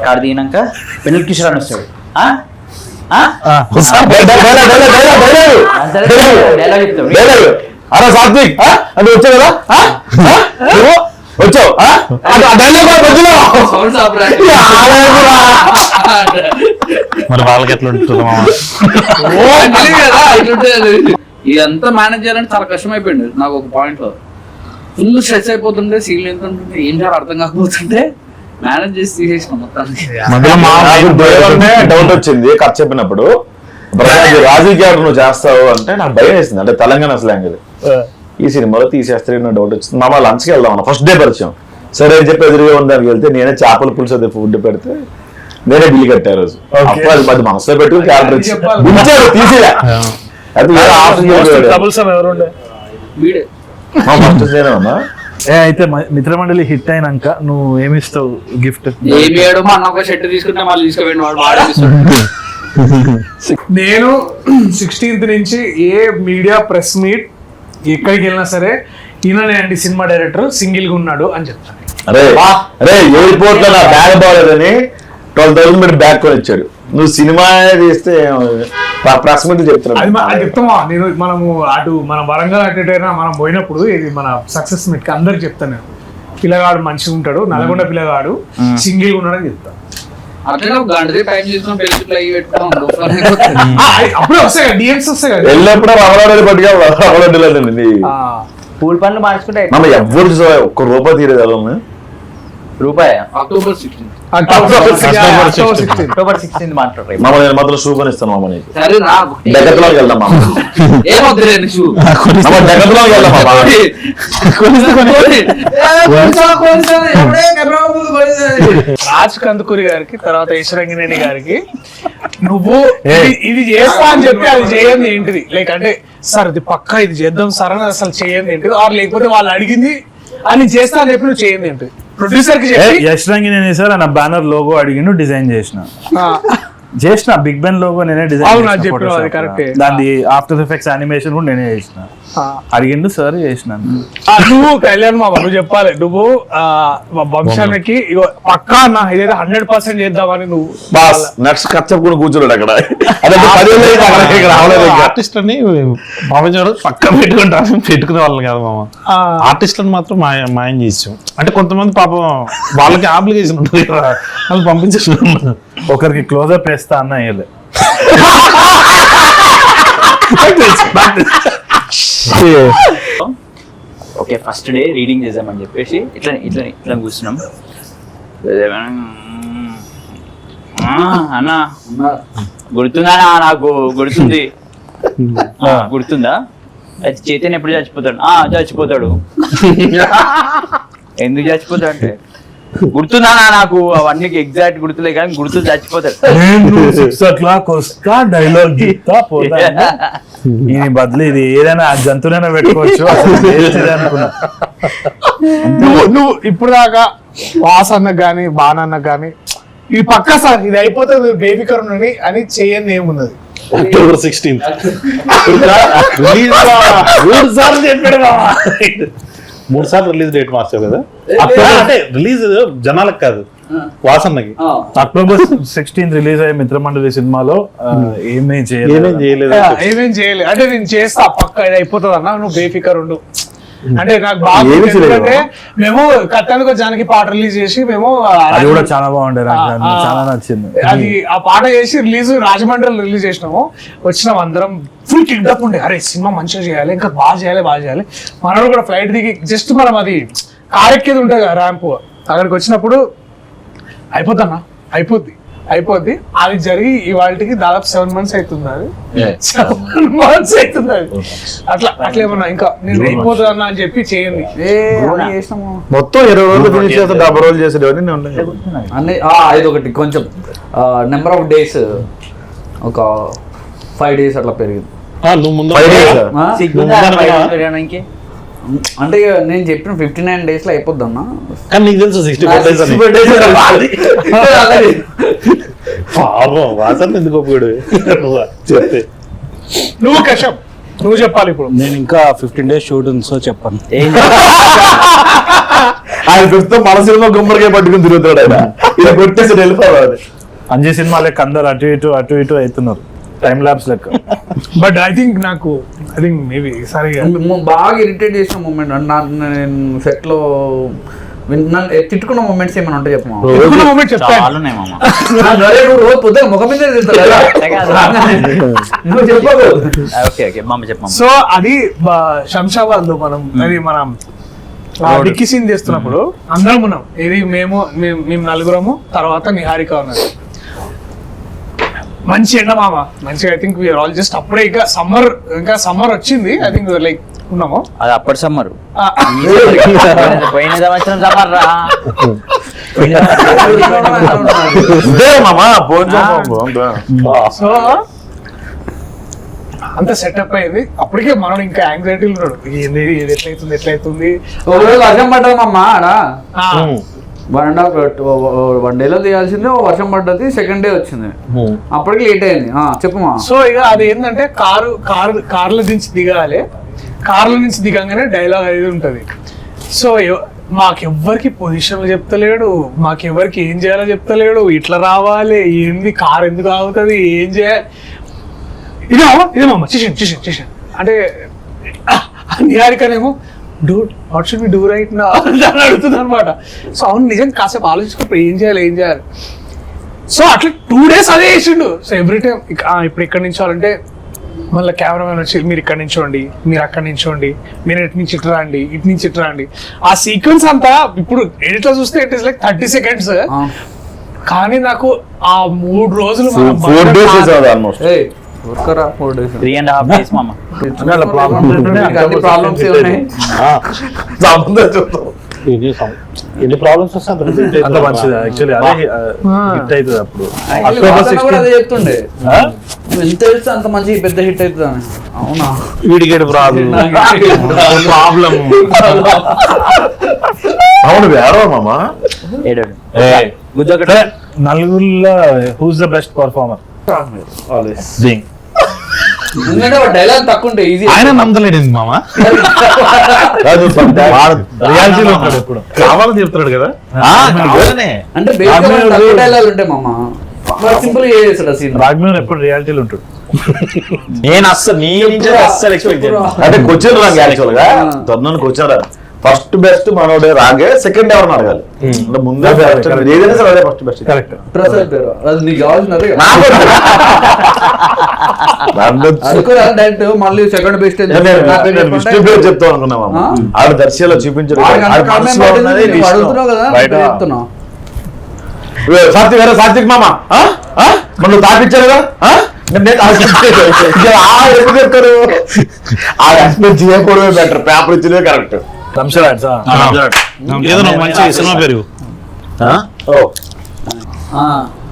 Card దిగినాక వెన్నెల కిషోర్ అని వస్తాడు. Dialogue చెప్తాడు. అరే సాత్విక్ అంటే వచ్చావు కదా వచ్చావు మరి వాళ్ళకి ఎట్లా ఉంటుంది ఇదంతా మేనేజ్ చేయాలంటే చాలా కష్టం అయిపోయింది నాకు. ఒక పాయింట్ లో ఫుల్ స్ట్రెస్ అయిపోతుంటే సీన్లు ఎంత ఉంటుంటే ఏం చేయాలి అర్థం కాకపోతుంటే మేనేజ్ చేసి తీసేసిన మొత్తానికి. డౌట్ వచ్చింది కథ చెప్పినప్పుడు, రాజకీయ నువ్వు చేస్తావు అంటే నాకు భయం వేసింది. అంటే తెలంగాణ స్లాంగ్ ఇది. ఈ సినిమాలో తీసేస్తే డౌట్ వచ్చింది. మా లంచ్కి వెళ్దాం అన్న ఫస్ట్ డే పరిచయం. సరే అని చెప్పి ఎదురుగా ఉండడానికి వెళ్తే నేనే చేపల పులుసు అది ఫుడ్ పెడితే నేనే బిల్లు కట్టా రోజు. అప్పుడు అది మధ్య మనసులో పెట్టుకుని క్యారెక్టర్ తీసేదా అయితే మిత్రమండలి హిట్ అయినాక నువ్వు ఏమిస్తావు గిఫ్ట్? నేను 16th నుంచి ఏ మీడియా ప్రెస్ మీట్ ఎక్కడికి వెళ్ళినా సరే ఈయననే అండి సినిమా డైరెక్టర్ సింగిల్ గా ఉన్నాడు అని చెప్తాను. అరే ఎయిర్పోర్ట్ లో నా బ్యాగ్ బాగాలేదని 12,000 పెట్టి బ్యాగ్ కొని ఇచ్చాడు. నువ్వు సినిమా తీస్తే ప్రెస్ మీట్ చెప్తున్నావు. అది చెప్తామా నేను మనము అటు మన వరంగల్ అటైనా మనం పోయినప్పుడు ఇది మన సక్సెస్ మీట్ అందరికి చెప్తాను నేను. పిల్లగాడు మంచిగా ఉంటాడు, నల్గొండ పిల్లగాడు సింగిల్ గా ఉన్నాడని చెప్తాను. అప్పుడే వస్తాయి డిఎమ్స్ వస్తాయి కదా. వెళ్ళినప్పుడు రవలాడేది పట్టుగా రవలాడలేదండి. పూల్ పనులు మార్చుకుంటే ఎవరు ఒక్క రూపాయి తీరేది రూపాయ. October 16th. October 16th మాట్లాడు. నేను మాత్రం షూ కొని ఇస్తాను మామ నీకు. సరే రా దగ్గరలోకి వెళ్దాం మామ. ఏమొద్దులేండి షూ. దగ్గరలోకి వెళ్దాం మామ. రాజ్ కందుకూరి గారికి తర్వాత ఈశ్వరంగినేని గారికి నువ్వు ఇది చేస్తా అని చెప్పి అది చేయండి ఏంటిది లైక్ అంటే సార్ ఇది పక్కా ఇది చేద్దాం సార్ అని అసలు చేయండి ఏంటిది ఆర్ లేకపోతే వాళ్ళు అడిగింది అని చేస్తా అని చెప్పి నువ్వు చేయండి ఏంటి ప్రొడ్యూసర్ కి యశ్రంగినేని సార్ నా బ్యానర్ లోగో అడిగిండు డిజైన్ చేసిన బిగ్ బెన్ లోగో నేనే డిజైన్ దాన్ని ఆఫ్టర్ ఎఫెక్ట్స్ యానిమేషన్ కూడా నేనే చేసిన. అడిగిండు సార్ చేసినాను. నువ్వు కళ్యాణ్ మామ నువ్వు చెప్పాలి నువ్వు వంశానికి పక్కా అన్న ఇదైతే 100% చేద్దామని నువ్వు నెక్స్ట్ కథ చెప్పుకుని కూర్చున్నాడు అక్కడ. ఆర్టిస్ట్ అని మామూలు పక్క పెట్టుకునే వాళ్ళని కదా మామ. ఆర్టిస్ట్లను మాత్రం మాయం చేసాం. అంటే కొంతమంది పాపం వాళ్ళకి ఆబ్లిగేషన్ ఉంటుంది కదా అది పంపించేసి ఒకరికి క్లోజప్ వేస్తా అన్న అయ్యలే. ఓకే ఫస్ట్ డే రీడింగ్ చేద్దామని చెప్పేసి ఇట్లా ఇట్లా ఇట్లా కూర్చున్నాం. అన్న గుర్తుందా? నాకు గుర్తుంది. గుర్తుందా? అయితే చైతన్య ఎప్పుడు చచ్చిపోతాడు? చచ్చిపోతాడు. ఎందుకు చచ్చిపోతాడు అంటే గుర్తుందా నాకు అవన్నీ ఎగ్జాక్ట్ గుర్తులే కానీ గుర్తు చచ్చిపోతాడు. డైలాగ్ ఈ బదులు ఇది ఏదైనా జంతువులైనా పెట్టుకోవచ్చు అనుకున్నా. నువ్వు ఇప్పుడు దాకా వాస్ అన్నకు గానీ బాణన్నకు గానీ ఇది పక్కా సార్ ఇది అయిపోతే బేబీ కరుణని అని చేయండి ఏమున్నది. October 16th చెప్పాడు 3 సార్లు రిలీజ్ డేట్ మార్చావు కదా. అంటే రిలీజ్ జనాలకు కాదు వాసన్నకి. October 16th రిలీజ్ అయ్యే మిత్రమండలి సినిమాలో ఏమేం చేయలేదు అంటే నేను చేస్తా పక్క ఇది అయిపోతుంది అన్న నువ్వు బేఫికర్ ఉండు అంటే నాకు బాగా ఎందుకంటే మేము కట్టానికి జానకి పాట రిలీజ్ చేసి మేము అది కూడా చాలా బాగుండే చాలా నచ్చింది. అది ఆ పాట చేసి రిలీజ్ రాజమండ్రిలో రిలీజ్ చేసినాము. వచ్చినాం అందరం ఫుల్ కిడ్నాప్ ఉండే అరే సినిమా మంచిగా చేయాలి ఇంకా బాగా చేయాలి మనోడు కూడా ఫ్లైట్ దిగి జస్ట్ మనం అది కారెక్కేది ఉంటుంది కదా ర్యాంప్ అక్కడికి వచ్చినప్పుడు అయిపోద్ది అది జరిగి ఇవాళకి దాదాపు 7 months అవుతుంది. అది 7 months అవుతుంది. అట్లా ఏమన్నా ఇంకా నేను అయిపోతుంది అన్న అని చెప్పి చేయండి మొత్తం 20 రోజులు ఫినిష్ చేస్తే 70 రోజులు చేసేది ఇది ఒకటి కొంచెం నెంబర్ ఆఫ్ డేస్ ఒక 5 days అట్లా పెరిగింది. అంటే నేను చెప్పిన 59 days లో అయిపోద్ది అన్న. కానీ నీకు తెలుసు 64 days ఎందుకు ఒప్పుకోడు చెప్తే నువ్వు కశ్యప్ నువ్వు చెప్పాలి ఇప్పుడు. నేను ఇంకా 15 days షూట్ ఉంది సో చెప్పాను. ఆయన ప్రస్తుతం మన సినిమా గుమ్మడికాయ పట్టుకుని తిరుగుతాడు ఆయన. ఇలా కొట్టేసి వెళ్ళిపోవాలి. అంజీ సినిమా లెక్క అందరు అటు ఇటు అవుతున్నారు టైం ల్యాబ్స్ లెక్క. బట్ ఐ థింక్ మేబీ సరిగా బాగా ఇరిటేట్ చేసిన మూమెంట్ నేను సెట్ లో తిట్టుకున్న మూమెంట్స్ ఏమైనా ఉంటాయి చెప్పమా? మూమెంట్ చెప్తాను. చాలా ఉన్నాయి మామ. రోజు పొద్దున ముఖం మీద తిడతాడు కదా. నువ్వు చెప్పకు. ఓకే ఓకే మామ చెప్పమ్మ. సో అది శంషాబాద్ లో అది మనం డిక్కీ సీన్ చేస్తున్నప్పుడు అందరం ఉన్నాం. ఇది మేము నలుగురము, తర్వాత నిహారిక ఉన్నది. మంచి ఎండ మామ, మంచిగా. I think we're all just అప్పుడే ఇంకా సమ్మర్ వచ్చింది. ఐ థింక్ లైక్ ఉన్నాము. అది అప్పటి సమ్మర్, పోయిన సంవత్సరం సమ్మర్ రా. సో అంత సెటప్ అయింది. అప్పటికే మనం ఇంకా యాంగ్జైటీలు ఉన్నాడు. ఏంది ఇది ఎట్లయితుంది. ఒకరోజు వర్షం పడ్డది మమ్మ ఆడ. 1 డేలో తీయాల్సింది, వర్షం పడ్డది, సెకండ్ డే వచ్చింది, అప్పటికి లేట్ అయింది. చెప్పమా. సో ఇక అది ఏంటంటే కార్ల నుంచి దిగాలి. కార్ల నుంచి దిగంగానే డైలాగ్ అనేది ఉంటది. సో మాకెవ్వరికి పొజిషన్లు చెప్తలేడు, మాకెవ్వరికి ఏం చేయాలో చెప్తలేడు. ఇట్లా రావాలి, ఏంది కార్ ఎందుకు ఆగుతుంది, ఏం చేయాలి. ఇదేమమ్మ చేసాను అంటే నిహారికనేమో dude what should we do right now అని అడుగుతుంది అనమాట. సో అవును నిజం కాసేపు ఆలోచించుకున్నప్పుడు ఏం చేయాలి. సో అట్లా 2 days అదే చేసిండు. సో ఎవ్రీ టైం ఇప్పుడు ఇక్కడ నుంచోవాలంటే మళ్ళీ కెమెరామెన్ వచ్చి మీరు ఇక్కడ నుంచోండి, మీరు అక్కడ నుంచోండి, మీరు ఇటు నుంచి ఇటు రండి, ఇటు నుంచి ఇటు రండి. ఆ సీక్వెన్స్ అంతా ఇప్పుడు ఎడిట్లో చూస్తే ఇట్ ఇస్ లైక్ 30 seconds. కానీ నాకు ఆ 3 రోజులు 4 days ఆల్మోస్ట్. 3.5 days మామ. ప్రాబ్లమ్స్ ఉన్నాయి. ఎన్ని ప్రాబ్లమ్స్ వస్తాయి అంత మంచిది యాక్చువల్లీ. అదే హిట్ అవుతుంది అప్పుడు. అదే చెప్తుండే ఎంత తెలుసు అంత మంచి పెద్ద హిట్ అవుతుంది అని. అవునా? వీడికేడు ప్రాబ్లం. అవును వేరే మామ. ఏడాడు నలుగురిలో హూస్ ద బెస్ట్ పర్ఫార్మర్? ఎందుకంటే డైలాగ్ తక్కువ ఉంటే ఈజీ. ఆయన నమ్మలేడు మామ. రియాలిటీలో ఉంటాడు ఎప్పుడు. కావాలని చెప్తున్నాడు కదా. అంటే డైలాగ్ ఉంటాయి మామ. సింపుల్ గా చేస్తాడు ఆ సీన్. రాఘవేంద్ర ఎప్పుడు రియాలిటీలో ఉంటాడు. నేను అస్సలు ఎక్స్పెక్ట్ చేయను. అంటే క్వశ్చన్ రాంగ్ యాక్చువల్ గా. తొందరని క్వశ్చన్ రాదు. ఫస్ట్ బెస్ట్ మనోడే రాగే, సెకండ్ ఎవరిని అడగాలి. అంటే ముందే ఏదైనా సరే అదే ఫస్ట్ బెస్ట్. కరెక్ట్. ప్రసాద్ పేరు అది నీకు కావాల్సినది డైరెక్ట్ మళ్ళీ సెకండ్ బెస్ట్ విష్ణు పేరు చెప్తాం అనుకున్నామా. ఆవిడ దర్శలో చూపించారు. అడుగుతున్నావు కదా చెప్తున్నా. సాత్విక్ మామ మనం తాపించారు కదా. ఎప్పుడు చెప్తారు? ఆ ఎక్స్పెక్ట్ చేయకూడదు బెటర్. పేపర్ ఇచ్చినవి కరెక్ట్. ఏదో మంచి సినిమా పేరు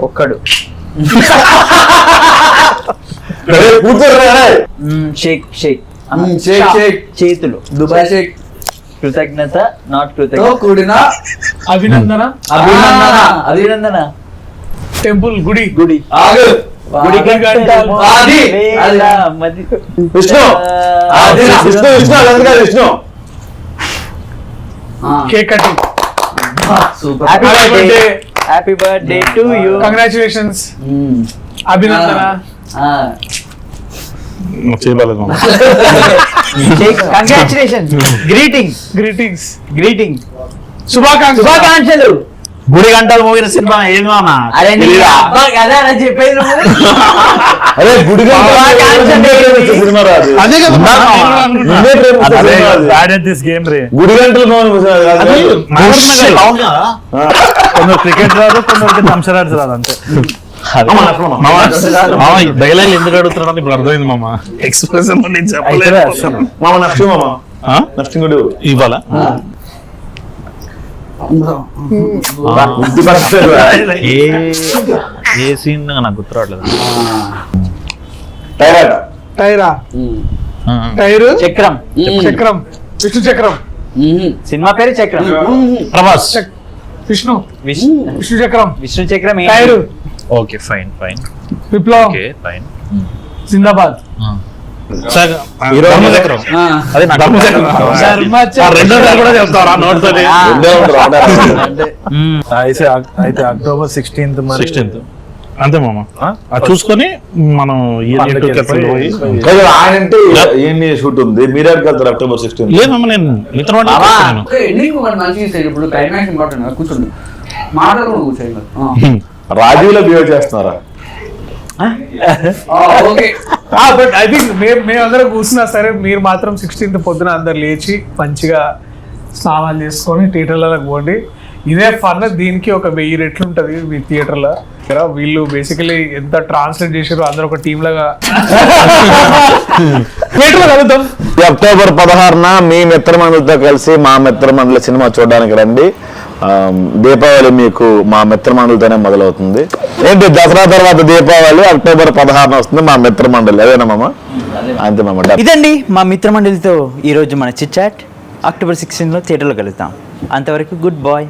ఒక్కడు కూర్చోరు. షేక్ చేతులు దుబాయ్ షేక్. కృతజ్ఞత నాట్ కృతజ్ఞత కూడిన అభినందన టెంపుల్ గుడి గుడి Vishnu Vishnu cake cutting. Happy birthday to you. Congratulations. అభినందన. చేయలేదు మామ. కంగ్రాచులేషన్. గ్రీటింగ్ శుభాకాంక్షలు. గుడి గంటలు మోగిన సినిమా ఏది మామ? అరే అదే చెప్పేది అదే గుడి సినిమా రాదు. అదే కదా గుడి గంటలు కొందరు క్రికెట్ రాదు, కొందరికి థమ్సరాడ్స్ రాదు అంతే. డైలాగ్ ఎందుకు అడుగుతున్నాడు ఇప్పుడు అర్థమైంది మామ. ఎక్స్ప్రెషన్ నేను చెప్పలేదు మామ. నష్టం మామ. నష్టం కూడా ఇవ్వాలా? ఏ సీన్ నాకు గుర్తు రావట్లేదు. టైరు చక్రం. విష్ణు చక్రం. సినిమా పేరు చక్రం. ప్రభాస్. విష్ణు చక్రం. Tyre. Okay fine. Viplav. Okay fine. జిందాబాద్. ధర్మచక్రం అదే నా ధర్మచక్రం ఆ రెండో నెల కూడా చెప్తారా నోట్తో రెండే ఉంటారు అంటే అయితే అక్టోబర్ 16th మరి 16th అంతే మామ అది చూసుకొని మనం పోయి ఆయన అంటే ఏంటి షూట్ ఉంది మీరేకి వెళ్తారు అక్టోబర్ 16 లేదమ్మా నేను మిత్రం ఎండింగ్ ఒకటి మంచిగా ఇస్తాడు. ఇప్పుడు క్లైమాక్స్ ఇంపార్టెంట్ కదా, కూర్చోండి మాట్లాడుకుంటూ కూర్చోండి. రాజీవ్లో బిహేవ్ చేస్తున్నారా? ఓకే బట్ ఐ థింక్ మేమందరం కూర్చున్నా సరే మీరు మాత్రం 16th పొద్దున అందరు లేచి మంచిగా స్నానాలు చేసుకొని థియేటర్లకు పోండి. ఇదే ఫన్. దీనికి ఒక 1000 రెట్లు ఉంటుంది మీ థియేటర్లో. వీళ్ళు బేసికలీ ఎంత ట్రాన్స్లేట్ చేశారో అందరూ ఒక టీమ్ లాగా థియేటర్లో కలుద్దాం. అక్టోబర్ 16న మీ మిత్రమండలితో కలిసి మా మిత్రమండలి సినిమా చూడడానికి రండి. దీపావళి మీకు మా మిత్రమండలితోనే మొదలవుతుంది. ఏంటి దసరా తర్వాత దీపావళి అక్టోబర్ 16న వస్తుంది మా మిత్రమండలి. అదేనా మామ? అంతే మామ. ఇదండి మా మిత్రమండలితో ఈరోజు మన చిట్ చాట్. అక్టోబర్ 16లో థియేటర్లో కలుద్దాం. అంతవరకు గుడ్ బాయ్.